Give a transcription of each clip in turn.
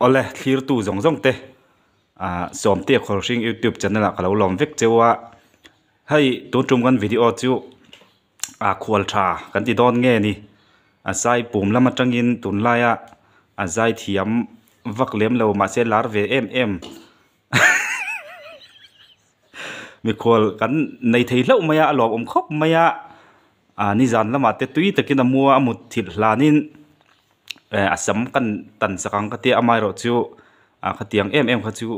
ole thlir tu zong te som te khorsing YouTube channel a kalo lom vek chewa hei tu tum kan video chu khwal tha kan ti don nge ni sai pum lama tangin tun laya zai thiam vak lem lo ma se lar ve em mi khol kan nei thei lo maya lom khop maya ni zan lama te tui takin amua amut thil hlanin asam kan tan sakang kati amai ro chu khatiang em kha chu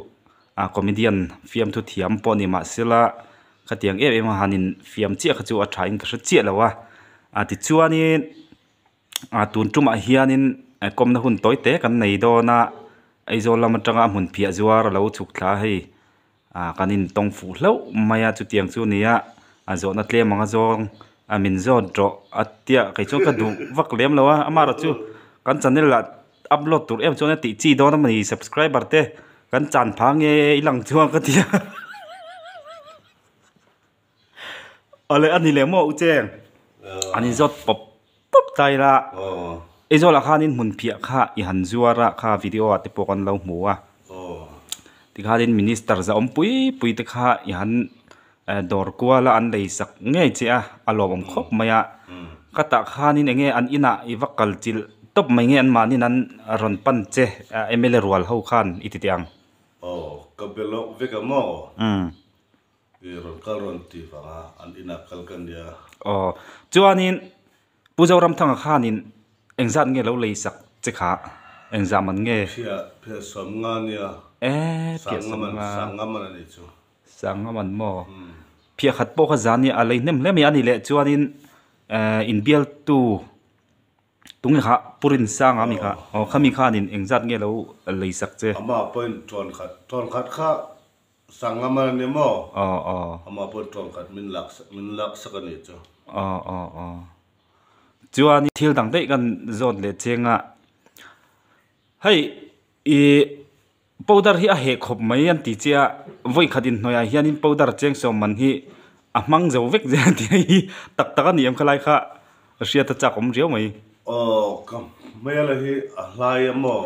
comedian fiam thu thiam poni ma sila khatiang em hanin fiam chi kha chu a thain ka chi lawa ti chuanin tun tuma hianin komna hun toite kan nei do na aizo lama tanga mun phia zuar lo chuk thla hei kanin tong fu hlo maya chu tiang chu nia zo na tle manga zong amin zo dro atia kai chu ka du vak lem lawa amara chu kan channel la upload tur em chona ti chi do na mani subscriber te kan chan phange ilang chuang ka tia ale ani le mo u cheng ani zot pop tai la ezo la khanin mun phia kha I han zuara kha video ate pokan lo muwa ti khalin minister za pui te kha I han dor kwala an lei sak nge che alom khop maya kata khanin enge an ina I vakal chil top mai nge an mani nan ron pan che MLA rual ho khan ititiang kabelo vekamo ron karon ti fa an ina kalkan dia chuanin pujoram thang khanin engzat nge lo lei sak che kha engzam an nge phia som nga nia sangaman ani chu sangaman mo phia khat po kha zani alei nem le mi ani le chuanin in bial tu tung kha purin sang ami kha khami khanin engzat nge lo lei sak che ama point ton khat kha sangaman ni mo ama point ton khat min lak sakani chu chuan thil dang dei kan zon le chenga hei powder hi a he khop mai an ti chia voi khatin hnoya hianin powder cheng som man hi a mang zo vek je ti hi tak tak ani em khalai kha ria ta chakom riau mai kam mela hi a hlai mo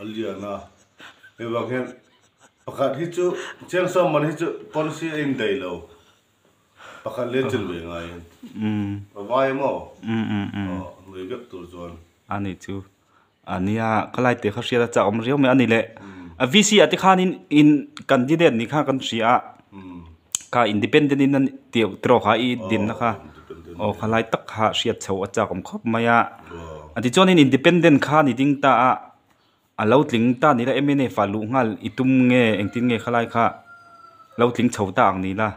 aliana e bakhen pakhat hi chu cheng som man hi chu policy in dei lo pakhat le chil ve ngai vai mo noi vek tur zon ani chu ania khalai te kha ria ta chakom riau mai ani le a VC ati khanin in candidate ni kha kan ria ka independent in tiu tro kha I din na kha khalai tak kha ria chho acha kom khop maya ati chonin independent kha ni ding ta a lo tling ta ni la MNA falu ngal itum nge engtin nge khalai kha lo tling chho ta ang ni la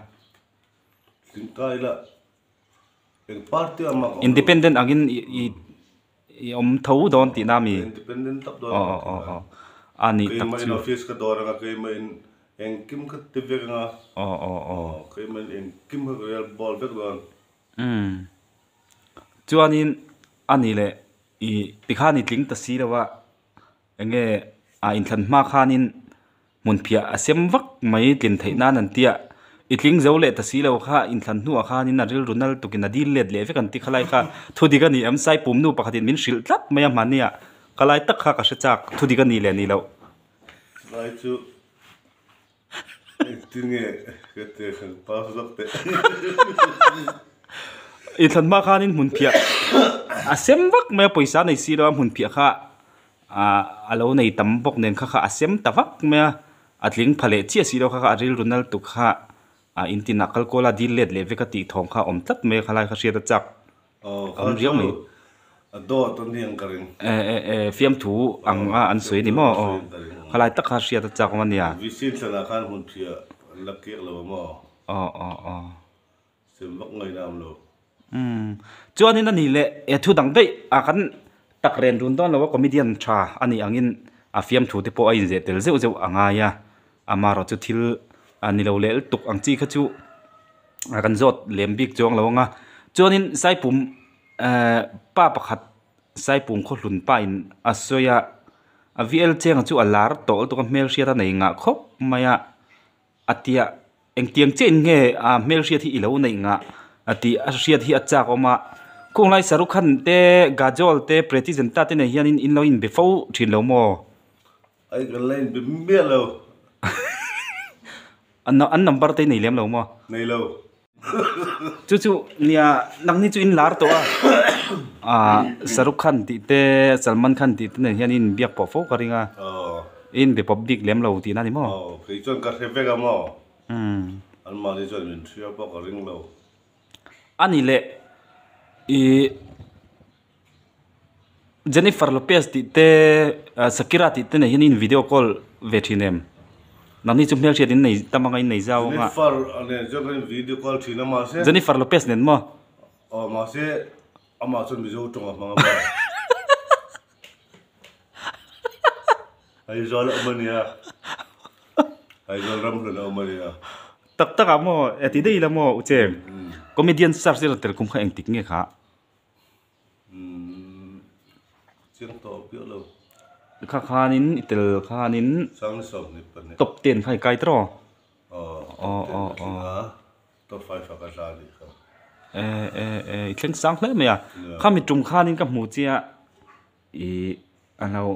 tingkai la eng party ama independent angin I om thau don ti na mi independent tap don ani tak chu office ka dor nga kay main eng kim ka tibek nga kay main eng kim ka real ball vek don chuanin ani le I tikhani tling ta si lawa enge in thlan ma khanin mun phia asem vak mai tin theina nan tia itling zo le ta si lo kha in thlan nu khanin aril runal tukin adil let le vekan ti khalai kha thudi ga ni am sai pum nu pakhatin min shil tlat maya mania kalai tak kha ka chak thudi ga ni le ni lo lai chu tinge kete khan pa zakte in thlan ma khanin mun phia asem vak me poisa nei si lo mun phia kha alo nei tam bok nen kha asem tawak me atling phale chi si lo kha aril runal tu kha intina kalkola dillet le vekati thong kha om tat me khalai kha sia ta chak am riau mai do ton niang karing fiam thu anga an soi ni mo khalai tak kha sia ta chak mania visit sala khan hun phia lakek lo mo sem bak ngai nam lo chuanin ani le thu dang dei kan tak ren run don lo comedian tha ani angin fiam thu te po ai je tel zeu zeu anga ya amaro chu thil ani lo lel tuk ang chi kha chu kan zot lembik chong lawanga chonin saipum pa pakhat saipum kho hlun pa in asoya aviel cheng chu alar tol to mel sia ta nei nga khop maya atia engtiang chen nge mel sia thi ilo nei nga ati sia thi acha koma kunglai sarukhan te gajol te preti jenta te nei hianin in lo in befo thin lo mo ai kan lain bimbe lo an number te nei lem lo mo nei lo chu nia nang ni chu in lar to a Shahrukh Khan ti te Salman Khan ti te hian in biak po fo karinga in the public lem lo ti na ni mo ke chon ka se vega mo an ma ni chon min thia pa ka ring lo ani le I Jennifer Lopez ti te Shakira ti te hian in video call ve thinem nang ni chu mel che din nei tamanga in nei jaw nga Jennifer ane jogan video call thina ma se Jennifer Lopez nen mo ma se ama chon mi jo tonga manga ba ai zol amania ai zol ram lo amania tak amo eti dei la mo uchem comedian star sir tel kum kha eng tik nge kha chiang to pio lo khanin itel khanin sang som ni pan top 10 khai kai tro top 5 fa ka sa ni kha thleng sang hle me ya khami tum khanin ka mu chia I anau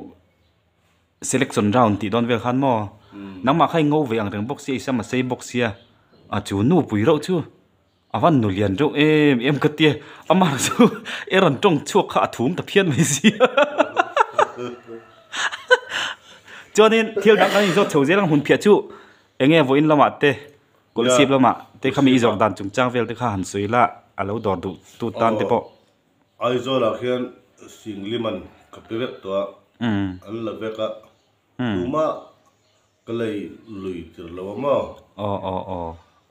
selection round ti don vel khan mo nang ma khai ngo ve ang reng box si sama sei box ya a chu nu pui ro chu awan nu lian ro em ka tie amar chu eran tong chu kha thum ta phian mai si cho nên thiêu đặng cái do chầu dễ lang hun phia chu enge voin lama te kol sip lama te khami jok dan chung chang vel te kha han sui la alo dor du tu tan te po ai zo la khian singliman kapirek to an la veka tuma kalai lui tir lo ma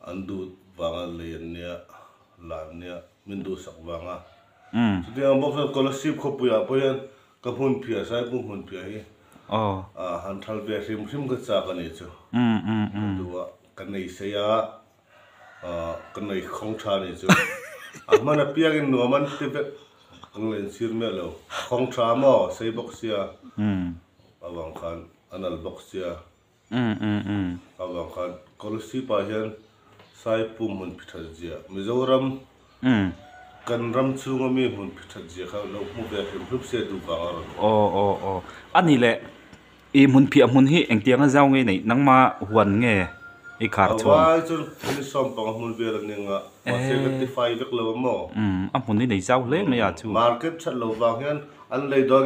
an du wanga len nia lan nia min du sak wanga ti ang box kol sip khopuya poyan ka hun phia sai ku hun phia hi han thal ve rim ka cha ka ni chu duwa kan nei se ya kan nei khong tha ni chu amana piagin no man te be ang len sir me lo khong tha mo sei box ya awang khan anal box ya awang khan kolsi pa hian sai pum mun phithal jia mizoram kan ram chunga mi hun phithal jia kha lo mu be hrup se du ka ani le I mun phia mun hi engtianga jaw nge nei nangma huan nge I khar chu wa chu ni som pang mun be ran ninga ma se ka ti fai vek lo mo am mun ni nei jaw le me ya chu market chat lo wa hian an lei do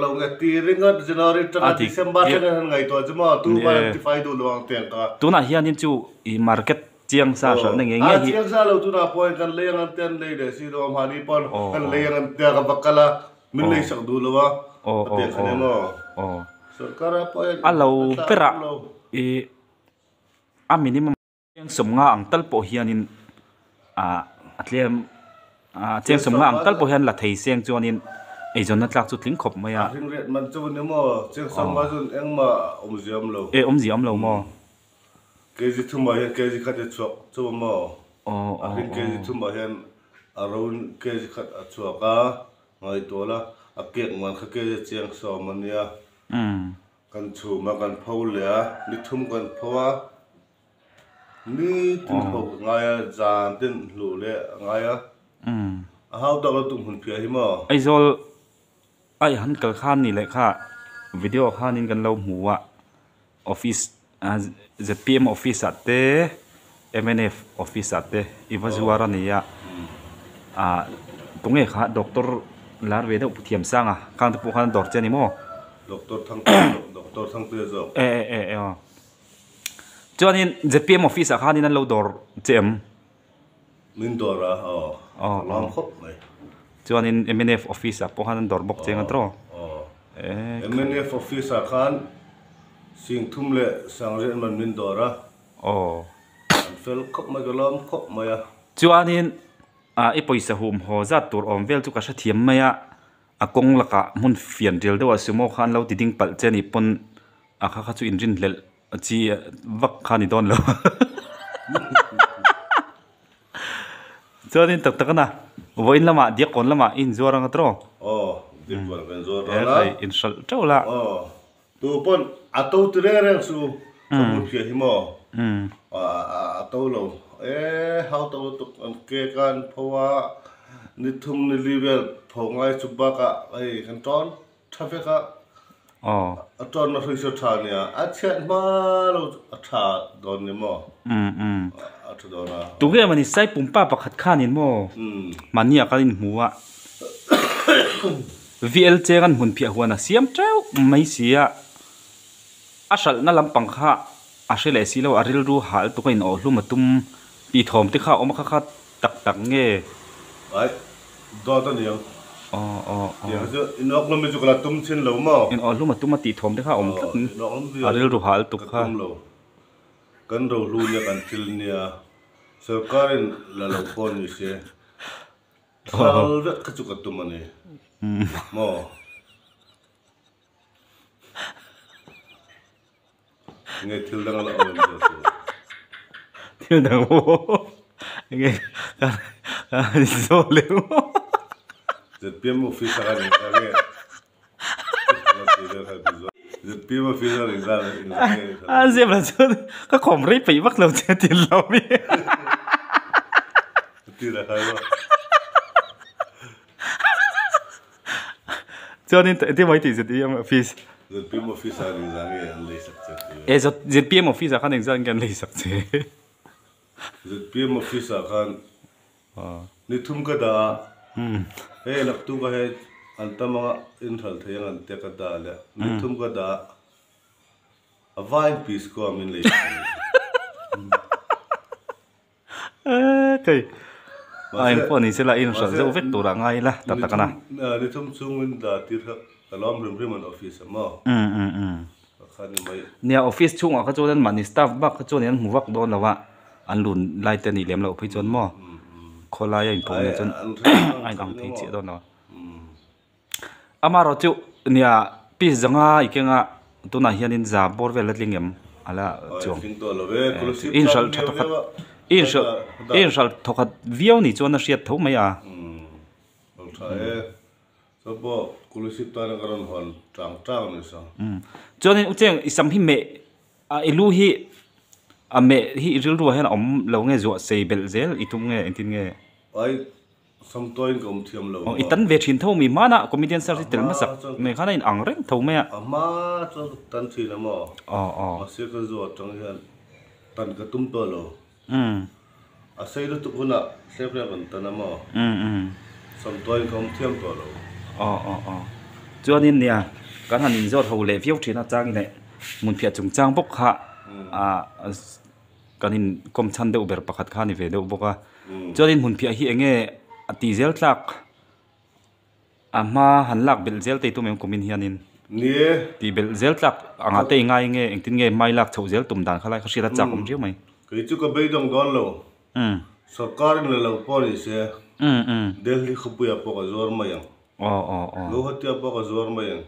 lo nge ti ringa January ta December ta ngai to chuma tu ba ti fai du lo ang teng ka tu na hian in chu I market chiang sa sa nge nge hi chiang sa lo tu na point kan le ang ten le de si do ma ni pon kan le ang te ka bakala min le sak du lo wa te khane mo sarkara point alo pera a minimum chiang somnga ang tal po hianin atlem chiang somnga ang tal po hian la thei seng chuanin ei zon na tlak chu tling khop maya ring ret man chu ni mo chiang somnga jun engma omziam lo omziam lo mo keji thuma hian keji khat chuak chu mo ring keji thuma hian around keji khat chuaka ngai tola akek man kha keji chiang somania kan chu ma kan phau le ni thum kan phawa ni tin ho ngaya jan tin lu le ngaya how da lo tum hun phia hi mo ai zol ai han kal khan ni le kha video khan in kan lo muwa office ZPM office ate MNF office ate iwazuara ni ya tunge kha doctor lar ve da puthiam sanga khang tu khan dor chani mo doctor thang te zo chuanin ZPM office khan in lo dor chem min dora lam khop mai chuanin MNF office po khan dor bok cheng atro MNF office khan sing thum le sangren man min dora an fel khop ma galam khop maya chuanin I poisa hum ho za tur om vel chu ka sha thiam maya akong laka mun fian rel dewa sumo khan lo tiding pal cheni pon akha chu inrin hlel chi vak khani don lo chuanin tak takana voin lama dia kon lama in zorang atro dik war ben zorang inshal tawla tu pon ato trereng su mun phia hi mo ato lo how to an ke kan phawa ni thum ni level phongai chuba ka ai kan ton traffic ka อ๋อตอนนั้นที่ทานเนี่ยเช็ดมาแล้วทาโดนเนี่ยมั้งทาโดนนะตุกมันนี่ใส่ปุ่มป้าประคัดข้านี่มั้งมันเนี่ยก็ลินหัวVLC กันหุ่นเพียหัวนะเสียมเจ้าไม่เสียอาศัยนั่นลำปังข้าอาศัยเลยสิแล้วอาริลรู้หาตัวกันออกลุ่มตุ้มปีทอมที่ข้าออกมาข้าตักเงี้ยไอ้ดอตันยังอ๋อเดี๋ยวจะอินออกลุ่มไม่จุกละตุ้มเช่นเรามั้งอินออกลุ่มมาตุ้มมาตีทอมที่ข้าออกมาอาริลรู้หาตัวข้ากันเรารู้เนี่ยกันทิลเนี่ยสุดการณ์ละเราพอนี่เสียข้าวเวกจุกตุ้มมันเนี่ยมั้งเงี้ยทิลดังละเอาเลยทิลดังโอ้เงี้ยกันโซ่เลยจะเปลี่ยนมือฟิสอะไรเนี่ยจะเปลี่ยนมือฟิสอะไรเนี่ยเสียบแล้วจนก็ขมรีบไปวักเราจะทิลเราไม่ทิลอะไรวะจนนี่ที่ไว้ติดจะที่ยังฟิสจะเปลี่ยนมือฟิสอะไรเนี่ยเลยสักเจ้าจะเปลี่ยนมือฟิสอะไรกันยังกันเลยสักเจ้จะเปลี่ยนมือฟิสอะไรกันนี่ทุ่มก็ได้เฮ้ยนักตู้ก็เฮ้ยอันตั้มว่าอินทัลเทียงอันเตะก็ได้เลยนี่ทุ่มก็ได้วายพีสก็มินเลยเคยไอ้พวกนี้เสร็จแล้วอินสัลจะเวทตัวละไงล่ะตัดกันนะนี่ทุ่มซุ่มมินได้ที่เขาล้อมริมมันออฟฟิศมั้งเนี่ยออฟฟิศช่วงเขาโจนั้นมันนี่สตาฟบักเขาโจนั้นหัววักโดนแล้วว่าอันหลุนไล่เตนี่เลี้ยมเราไปจนมั้งคนลายอย่างพวกนี้จนไอ้ดังที่เจี๊ยดเนาะอามาเราจู่เนี่ยปีจังอ่ะอีกอย่างอ่ะตัวนั้นเฮียนินจ่าบอร์เวลลิงเอ็มอะไรจู่อินชัลทุกข์อินชัลทุกข์วิวนี่จวนน่ะเสียทุ่มไหมอ่ะใช่สบอคุลิสิตานักการหันจ้างนี่สิจวนนี้อุจเจงอิสัมพิเมอิลูฮีเมฮีริลรัวเห็นเราเงี้ยจวดเซเบลเซลอีทุ่มเงี้ยอินทินเงี้ยไอ้สมตัวอินก็มีเทียมเราอีตันเวชินเท่ามีมานะคอมมิเดียนเซอร์ซิสเตมมาสักไม่ข้าในอังเร่งเท่าไหมอ่ะมาจะตันทีละมั้งมาเสียก็จวดจังเห็นตันก็ตุ้มตัวเราเสียด้วยทุกคนอ่ะเสียเพื่อนกันตันมั้งสมตัวอินก็มีเทียมตัวเราจวนนี้เนี่ยการหันอินจอดเท่าเลฟิวที่น่าจ้างนี่มุนเพียจงจ้างพวกข้าการหินกรมชันเดือบเบอร์ประคัดข้านี่เวเดือบอกว่าจอดินหุ่นเพียฮีเองตีเซลลักมาหันลักเบลเซลตีตัวเมมคอมมินเฮียนินเนี่ยตีเบลเซลลักอ่างเตยง่ายเองตินไม่ลักเท่าเซลตุ่มด่านข้าไล่เขาเสียจักผมเชื่อไหมคือจุกเบย์ดงดอนโลสกัดนี่เราพอดีเสียเดลิขบุยปกจอร์มายังโลหัตยาปกจอร์มายัง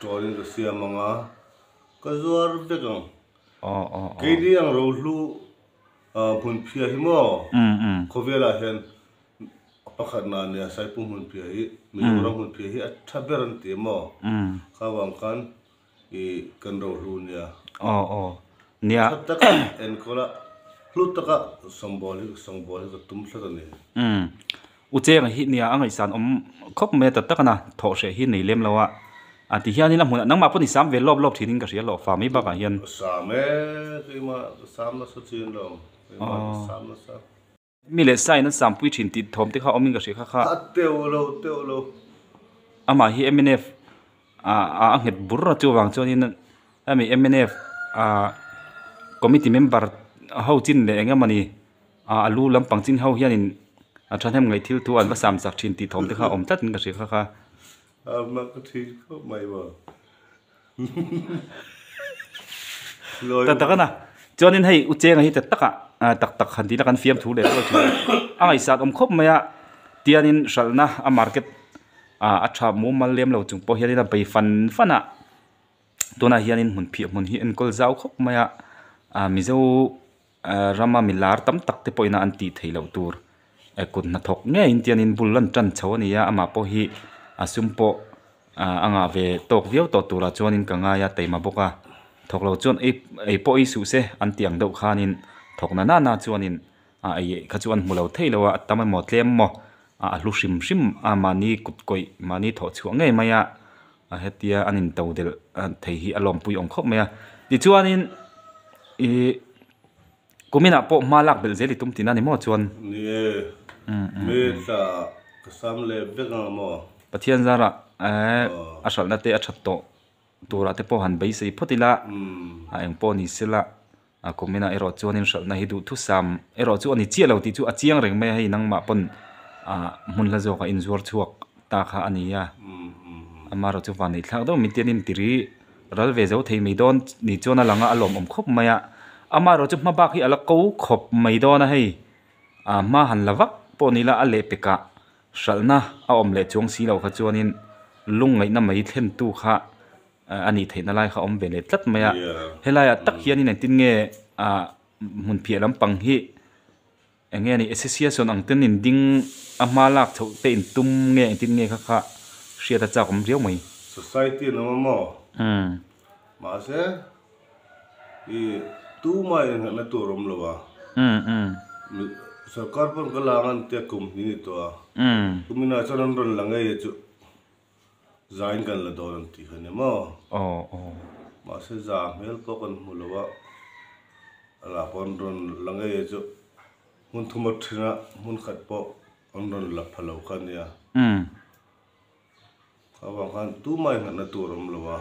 จอดินก็เสียมังก็จอร์เบกังคือที่ยังเราลูหุ่นเพียหิมะเขาเวลาเห็นประคัดนานเนี่ยใส่ปุ่มหุ่นเพียหิมีorangหุ่นเพียหิทับเบรันตีมะเขาวางกันกันเราลูเนี่ยเนี่ยทับตะกันเอ็นก็ละลูกตะกันสมบูรณ์ก็ตุ้มสักนี่อุเจงหิเนี่ยอังไงสันคบเมตตะกันนะทอเสียหิในเล่มแล้วว่าอันที่เฮียนี่ละหุ่นนั่งมาปุ่นสามเวลรอบทีนึงก็เสียหล่อฝ่าไม่บ้ากันเฮียนสามคือมาสามน่ะสุดจริงแล้วมีเลสไซนั้นสามปุ้ยชินติดทอมที่เขาเอามิงกับเสียข้าเตียวโลอามาฮีMNFเห็ดบุรุษจูวังจนี่นั่นมี MNF committee member เฮาจินเลยเงี้ยมันนี่ลูลำปังจินเฮาเฮียนินฉันทำไงที่ตัวอันว่าสามสักชินติดทอมที่เขาอมตัดกับเสียข้ามากทีก็ไม่บ่แต่กันนะจนนี้ให้อุเจงให้แต่ตักขันที่นักการฟิล์มถูเลยก็ถือไอ้สัตว์คบไหมอะเตียนินชัลนะมาร์เก็ตอัชามุมมาเลี้ยมเราจึงพอเฮียนี่ไปฟันอะตัวน่ะเฮียนินหุ่นเพียบหุ่นเฮียนก็เจ้าคบไหมอะมิเจ้ารามามิลาร์ตั้มตักเตปอยน่ะอันตีไทยเราตัวกุนนัทกเงี้ยอินเตียนินบุลลันจันเช้านี่อะมาพอฮีซุมโปเวตกเวียวตัวตัวละจวนินกังายาเตมาบอกว่าถกเราจวนไอ้ปอยสุเสอันเตียงเดาขานินถกน่าจวนินไอ้ขจวนมุเราเทยเราว่าตามหมดเลี้ยมมอลุชิมมานี่กุดกอยมานี่ถอดช่วงไงมายะ hetia anin tawdel thei hi alom pui ong khop mea ti chuanin kumina po malak bel zeli tum tin ani mo chuan ni me sa kasam le vega mo pathian zara asal na te athatto tura te po han bei sei photila a eng po ni sila a kumina ero chuanin sal na hi du thu sam ero chu ani chialo ti chu achiang reng me hei nang ma pon mun la zo ka injur chuak ta kha ania amaro chu van nei thak do mitianin tiri ralve zo thei meidon ni chona langa alom om khop maya amaro chu mabak hi ala ko khop meidon a hei ma han lawak ponila ale peka shalna a om le chung si lo kha chuanin lungai na mai thlen tu kha ani theina lai kha om vele tlat maya helaya tak hianin tin nge mun phia lampang hi enge ni association ang tenin ding amalak chho te in tum nge tin nge kha ria ta chakom riau mai society no mo ma se I tu mai na tu rom lo wa sarkar pun kalangan te kum ni to kumina charan ron langai chu zain kan la don ti khane mo ma se za mel ko kan mulowa ala pon ron langai chu mun thumot thina mun khat po on ron la phalo khan ya kawang kan tu mai na tu rom lo wa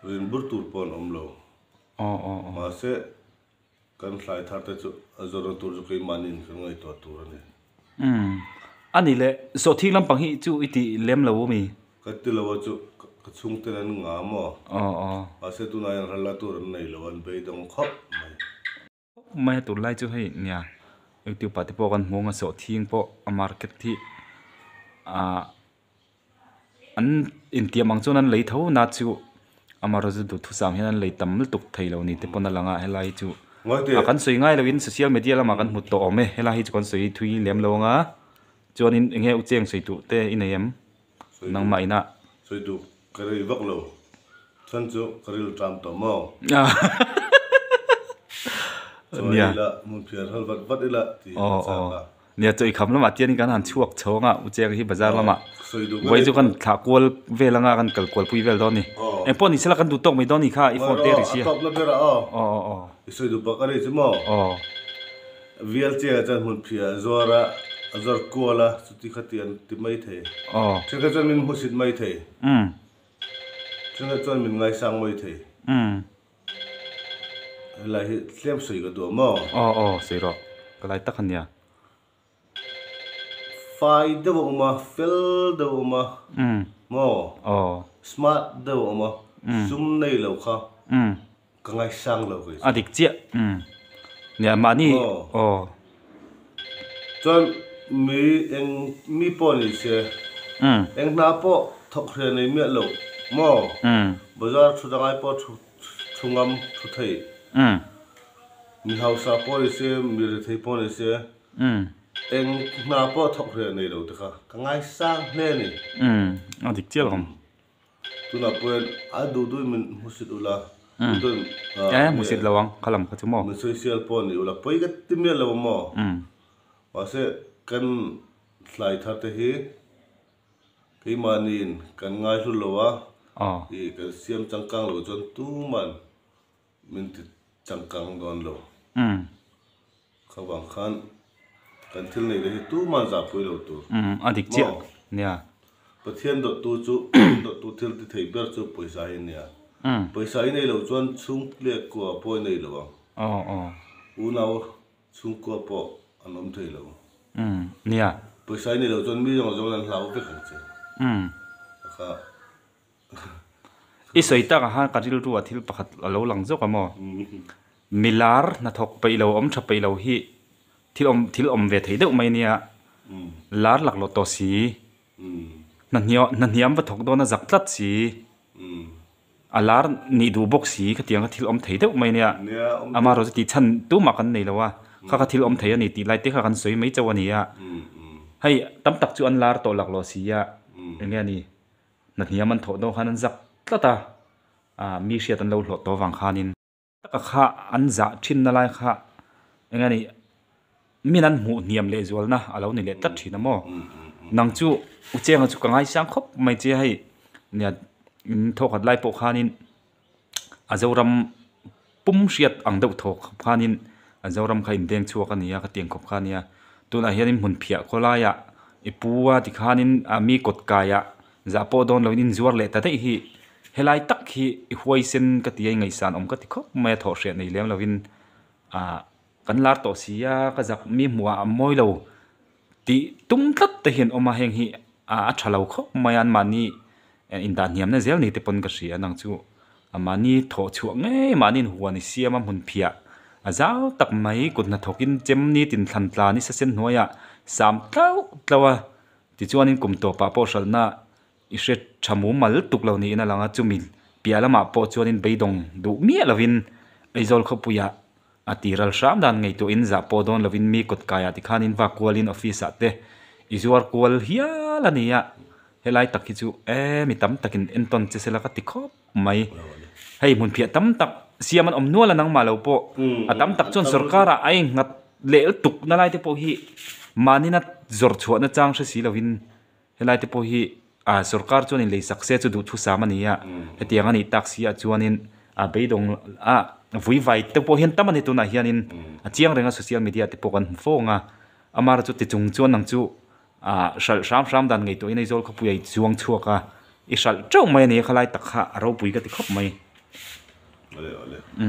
rin bur tur pon om lo ma se kan sai thar te chu azoro tur ju kai manin ngai to tur ani ani le so thi lampang hi chu iti lem lo mi katil lo chu chung te nan nga mo ase tu na yan hala tur nei lo an be dong khop mai tur lai chu hei nia ektiu pati po kan monga so thing po a market thi an intiam ang chuan an lei tho na chu amaro zu du thu sam hian lei tam tuk thei lo ni te pona langa helai chu akan soi ngai lawin social media lama kan hmut to ome hela hi chon soi thui lem longa chuanin enge ucheng soi tu te inayam nang mai na soi tu kari vak lo chan chu karil tram to mo nia la mun phiar hal vat ila ti nia choi kham lama tian kan han chuak chonga ucheng hi bazar lama wai chu kan thla kol velanga kan kal kol pui vel don ni en pon ni sela kan du tok mai don ni kha I phone te ri sia top la bera isoi du bakari chu mo vial che chan mun phia zora azar kola chuti khatian ti mai the theka chan min husit mai the theka chan min ngai sang mai the la hi tlem soi ga do mo sei ro kalai takhan ya fai de ma fel de ma mo smart de ma sum nei lo kha ka ngai sang lo kai adik chia nia mani chon mi po ni se eng na po thok hre nei me lo mo bazar thu dangai po thungam thu thei mi hausa po se mi re thei po ni se eng na po thok hre nei lo ta ka ngai sang hne ni adik chia lom tu na po a du min musit ula musit lawang kalam ka chumo social po ni ula poi ga timya lo mo wase kan slai thar te hi kai manin kan ngai hlu lo wa I kan siam changkang lo chon tu man min ti changkang don lo khawang khan kan thil nei hi tu man za pui lo tu adik chia nia pathian do tu chu do tu thil ti thei ber chu paisa hi nia paisa hi nei lo chon chung le ko po nei lo u naw chung ko po anom thei lo nia paisa hi nei lo chon mi jong jong lan hlau pe khang che kha isoi ta ha karil ru athil pakhat alo lang zo ka mo milar na thok pai lo om tha pai lo hi thil om ve thei deuh mai nia lar lak lo to si na niam va thok do na zak tlat si alar ni du box si khatiang thil om thei deuh mai nia amaro ti chan tu ma kan nei lawa kha thil om thei ani ti lai te kha kan soi mai chawani ya hei tam tak chu an lar to lak lo si ya enge ni na niam an tho do khanan zak tlata mi sia tan lo hlo to wang khanin taka kha an za thin na lai kha enge ni minan mu niam le zol na alo ni le tat thina mo nang chu ucheng chu kangai sang khop mai che hai เนี่ยทอกหัดไล่ปกขานินอาจจะรำปุ่มเสียดอังเดาทอกขานินอาจจะรำใครอินเดียงชัวกันเนี่ยก็เตียงขบขาเนี่ยตัวนั้นเฮียนินหุ่นเพียโคลายะไอปัวที่ขานินมีกฎกายะจะปอดอนเรานินจวดเลยแต่ได้ฮีเฮลัยตักฮีหวยเส้นก็ตีไงสานก็ติคบไม่ถอดเสียในเลี้ยงเราวินกันลาต่อเสียก็จะมีหัวมวยเราตีตุ้มตัดแต่เห็นออกมาแห่งฮีฉลาดคบไม่อันมานี่อินดาเนียมเนี่ยเจ้านี่ที่ปนกระเสียนังจูมานี่ถอดช่วงไงมานี่หัวนี่เสียมันหุ่นเพียเจ้าตักไม่กุนนัทกินเจมนี่ตินทันตานี่เส้นหัวยสามเท่าตัวที่จวนนี่กลุ่มตัวป้าปอชลน่ะอิเชชมูมัลตุกเหล่านี้นั่นแหละจูมิลเปียละมาปอจวนนี่ไปดงดูเมียละวินไอโซลขบุยะตีรัลชามดันไงตัวอินจะปอดอนละวินมีกฎกายที่ขานินว่ากัวลินออฟฟิศเตอิจวาร์กัวลเฮียละเนี่ยเฮลัยตักคิจูมีตั้มตักินเอ็นตอนเจสละก็ติคบไม่ให้มุนเพียตั้มตักเสียมันนัวละนังมาแล้วปอตั้มตักจนสุรการะไองัดเละตุกนั่นไรที่ปอฮีมานี่นัดจอร์ชวนัดจางเสียละวินเฮลัยที่ปอฮีสุรการจวนนี่เลยสักเสียจะดูทุสามันเนี่ยเตียงอันนี้ตักเสียจวนนี่ไปดงvui vai te po hian tam ani tu na hianin chiang renga social media te po kan fonga amar chu ti chung chuan nang chu shal sham dan ngei to inei zol khapu ai chuang chuaka i shal chau mai ni khalai takha ro pui ka ti khop mai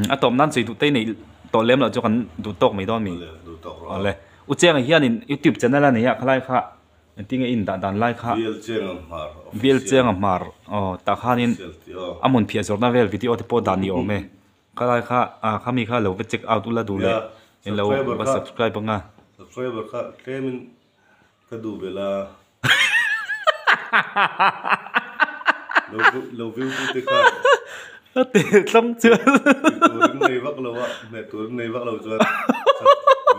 atom nan sei tu te nei to lem la chu kan du tok mai don mi ale u chiang hianin youtube channel ani ya khalai kha tinga in dan lai kha vil chiang amar ta khanin amun phia zorna vel video te po dan ni o me kala kha kha mi kha lo ve check out ula du le en lo ba subscribe nga subscribe kha kemin ka du bela lo view tu te kha te lam chu tur nei vak lo wa me tur nei vak lo chu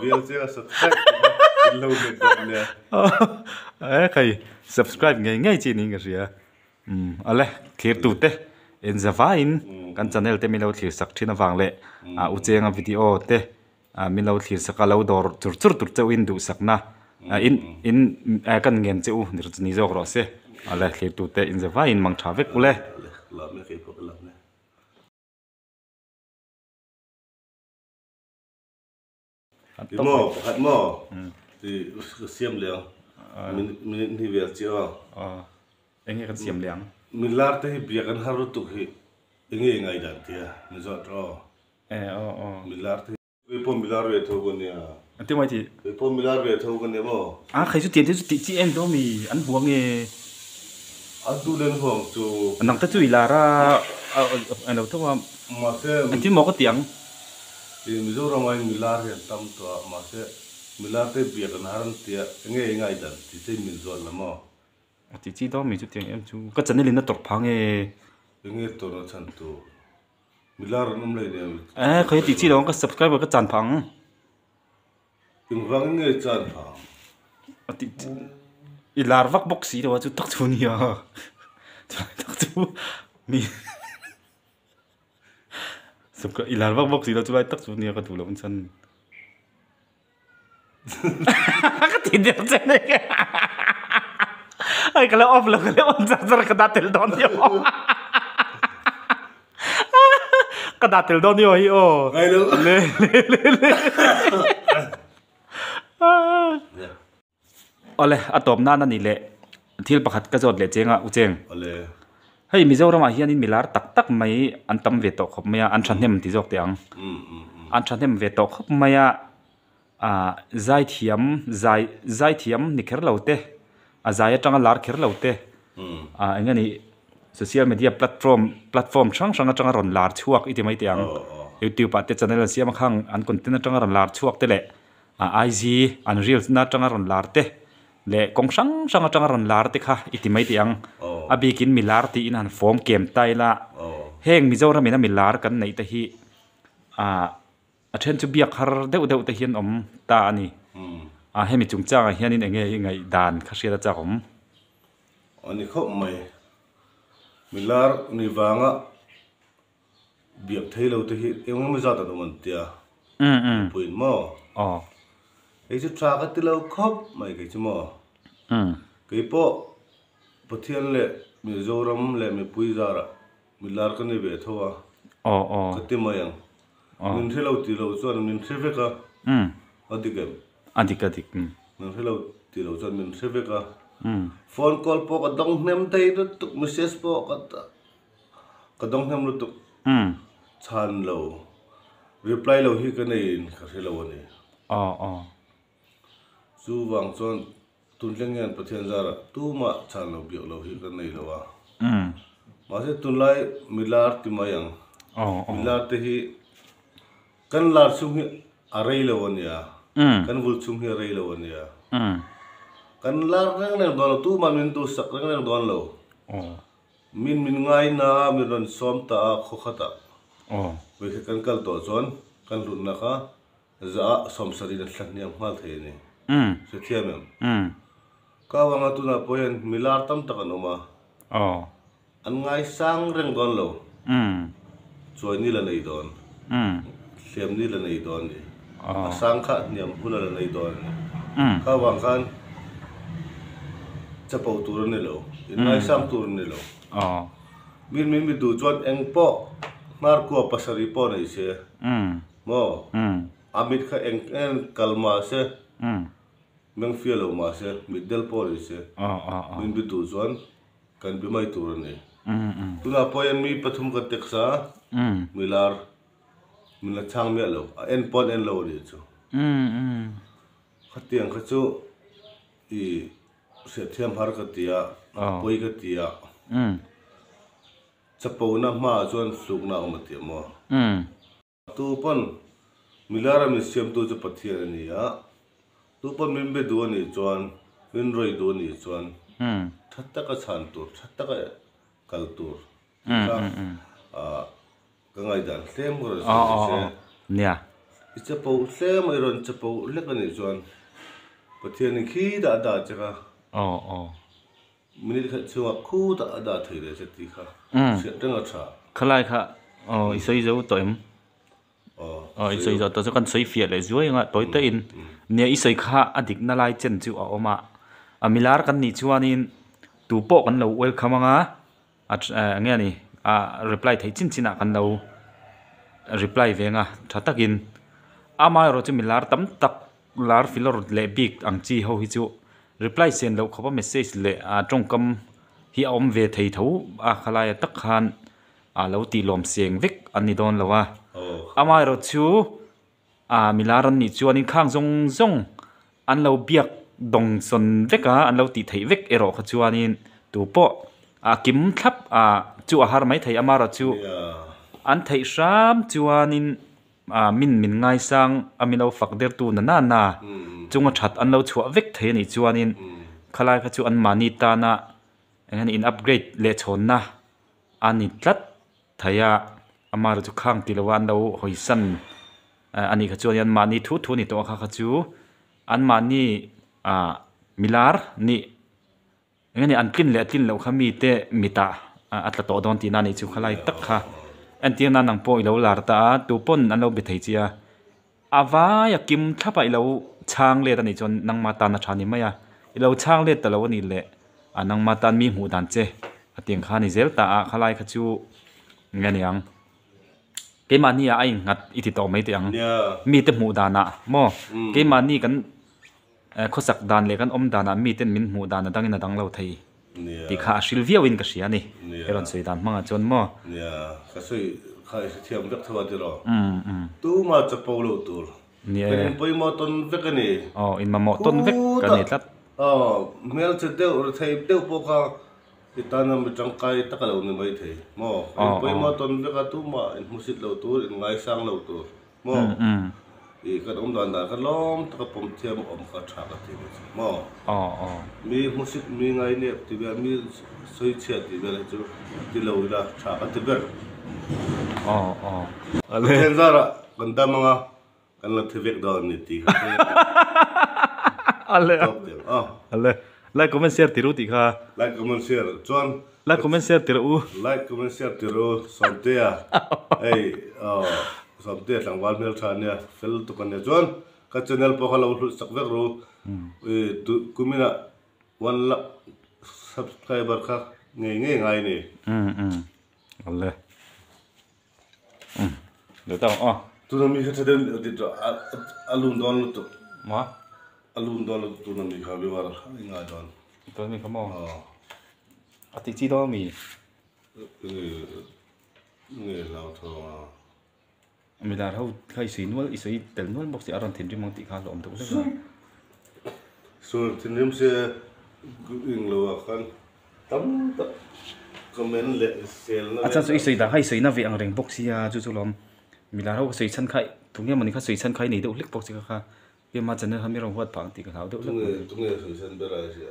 video che subscribe lo me ne kai subscribe ngai chi ni nga ria ale clear tu te en zavain kan channel te mi lo thlir sak thina wang le u chenga video te mi lo thlir saka lo dor chur chewin du sakna in kan ngen cheu ni jok ro se ala thlir tu te in zavain mang tha vek ule la me ke pok la ne mo ti siam le min ni vel chi enge kan siam liang min lar te bia kan haru tu hi enge ngai dan tia mi zot ro min lar te we pom milar we tho gon ya ante mai ti we pom milar we tho gon ne mo khai chu tien te chu ti chi en do mi an buang e adu len hong chu nang ta chu ilara an lo to ma se anti mo ko tiang ti mi zo ro mai milar he tam to ma se milar te bia kan haran tia enge ngai dan ti te min zot la mo ti chi do mi chu tiang em chu ka channel in na tok phang e enge to no chan tu milar num le ne khai ti chi do ka subscribe ka chan phang ting wang nge chan phang ti ilar vak box si do chu tak chu ni ya tak chu mi subscribe ilar vak box si do chu lai tak chu ni ka tu lo chan ka ti de chen ne ai kala off lo kala on zar ka datel don yo ka datel don yo hi o ai lo le ole atom na ni le thil pakhat ka jot le chenga u cheng ole hei mizoram a hian in milar tak tak mai an tam ve to khop maya an thanem ti jok te ang an thanem ve to khop maya zai thiam ni kher lo te a zai atanga lar kher lo te engani social media platform sang atanga ron lar chuak iti mai te ang youtube ate channel siam khang an content atanga ron lar chuak te le IG an reels na atanga ron lar te le kong sang atanga ron lar te kha iti mai te ang abikin milar ti in han form kem taila heng mizoram ina milar kan nei te hi a then chu biak har deuh te hian om ta ani hemi chungchang hianin enge ngai dan khasiara chaqom ani khop mai milar ni wanga biak thailo te hi engam za ta man tia puin mo ei chu tra ka tilo khop mai ke chu mo ke po pathian le Mizoram le mi puizara milar kan ni be thowa katima yang min thelo ti lo chuan min threveka adik min thelo ti lo chuan min threveka phone call po ka dong nem dei tu message po ka dong nem lu tu chan lo reply lo hi ka nei ka thelo ni chu wang chuan tunlengen pathian zara tu ma chan lo biak lo hi ka nei lo wa ma se tunlai milar ti mayang milar te hi kan lar sum hi arei lo ania kan vul sum hi arei lo ania kan lar nang don tu ma min tu sak nang don lo min ngai na mi ron som ta kho khata we kan kal to chon kan lu na kha za som sari na thlan niam mal the ni se thiam ka wanga tu na poen milar tam ta kan oma an ngai sang reng don lo choi ni la nei don sem ni la nei don ni sang kha niam huna la nei don ka wang kan chapau tur ni lo in ngai sang tur ni lo min mi du chon eng po mar ko pasari po nei se mo amit kha eng kalma se meng fielo ma se middle po ni se min bi du chon kan bi mai tur ni tuna poen mi pathum ka teksa milar min la chang me lo en pon en lo ni chu khatiang kha chu I se thiam har ka tia poi ka tia chapo na ma chuan suk na ma ti mo tu pon milara mi siam tu chu pathian ni a tu pon min be du ni chuan min roi du ni chuan thatta ka chan tur thatta ka kal tur ka ngai dan tlem ko se nia chapo tlem ai ron chapo le ka ni chuan pathian ni khi da chaka minit kha chuwa khu da thei re se ti kha se tanga tha khalai kha isoi zo toim isoi zo to kan soi fiat le zuai nga toi te in ne isoi kha adik na lai chen chu oma amilar kan ni chuanin tu po kan lo welcome nga nge ni reply thei chin china kan lo reply venga thatakin ama ro chu milar tam tak lar filor le big ang chi ho hi chu reply send lo khoba message le tongkam hi om ve thei tho khalai tak khan lo ti lom seng vek ani don lawa ama ro chu milaran ni chuan in khang zong an lo biak dong son veka an lo ti thei vek ero kha chuanin tu po kim thlap chu har mai thei ama ro chu an thei ram chuanin min ngai sang amilo fakder tu na chunga that an lo chua vek the ni chuanin khalai kha chu an mani ta na engani in upgrade le chon na ani tlat thaya amar chu khang tilawan lo hoisan ani kha chu an mani thu ni to kha chu an mani milar ni engani an tlin le tlin lo khami te mita atla to don ti na ni chu khalai tak kha antiang na nang po ilo lar ta tu pon an lo be thei chia awa ya kim thapa ilo chang le tani chon nang ma ta na thani maya ilo chang le ta lo ni le anang ma tan mi hu dan che atiang kha ni zel ta khalai kha chu nganiang ke mani a ai ngat iti to mai te ang mi te mu dana mo ke mani kan khosak dan le kan om dana mi ten min mu dana dangina dang lo thei ti kha silvia win ka sia ni eron sei dan manga chon mo ka sei khai se thiam dak thwa ti ro tu ma chapo lo tur pen poi mo ton vek ani in ma mo ton vek ka ni tlat mel che deu thei deu po ka itana mi changkai takalo ni mai thei mo poi mo ton vek tu ma in musit lo tur in ngai sang lo tur mo kan dan da kan lom ta pom thiam kha tha ka ti mo mi musit mi ngai ne ti ba mi soi che ti ba chu ti lo ila tha ka ti ber ale zara kan da manga kan la thevek da ni ti ale like comment share ti ru ti kha like comment share chon like comment share ti ru like comment share ti ru somtea ei somte sang wal mel thania fel to kan ne chon ka channel po khala lu sakvek ru kumina 1 lakh subscriber kha ngay niเอาเลยเดี๋ยวต้องtu na mi kha den dit alun don tu หมอ alun don tu na mi kha bi war nga don ตัวมีขโมยอติจีต้องมี ni lao tho เวลาเขาเคยสีนวลอีสวยแต่นวลบอกสิอารมณ์ถิ่นที่มองติขาหลอมถูกใช่ไหม so tin nim se ing lo kan tam ta comment le sel na อาจารย์สวยสวยแต่ให้สวยน่าเวียงเร่งบอกสิอาจู่ๆลมเวลาเขาสวยชั้นไข่ตรงนี้มันนี่เขาสวยชั้นไข่นี่เดี๋ยวเล็กบอกสิค่ะเกี่ยมาจะเนี่ยเขาไม่รองวัดผังติเขาเดี๋ยว tunge so sen bera sia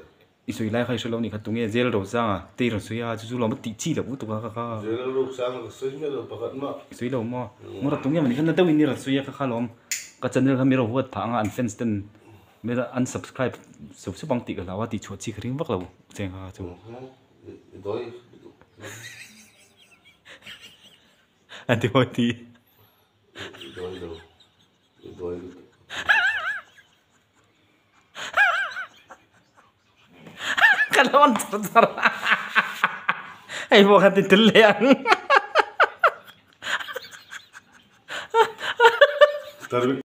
อีสวยไล่ใครช่วยเรานี่ค่ะตรงนี้เจลเราสร้างตีเราสวยอาจู่ๆลมมันติจีแล้วตัวค่ะ je la ru sang so me lo pakat ma สวยเราหม้อมันตรงนี้มันนี่เขาเดินนี่เราสวยค่ะลมก็จะเนี่ยเขาไม่รองวัดผังอันเฟนส์ตันไม่ได้อัน subscribe สุดสุดบางติกันแล้วว่าติชวดชีคริ่งวักเราเจ๋งค่ะจู่ doi อันที่พอดี doi กันแล้วมันจะไอ้พวกกันติดเลี้ยง tarbi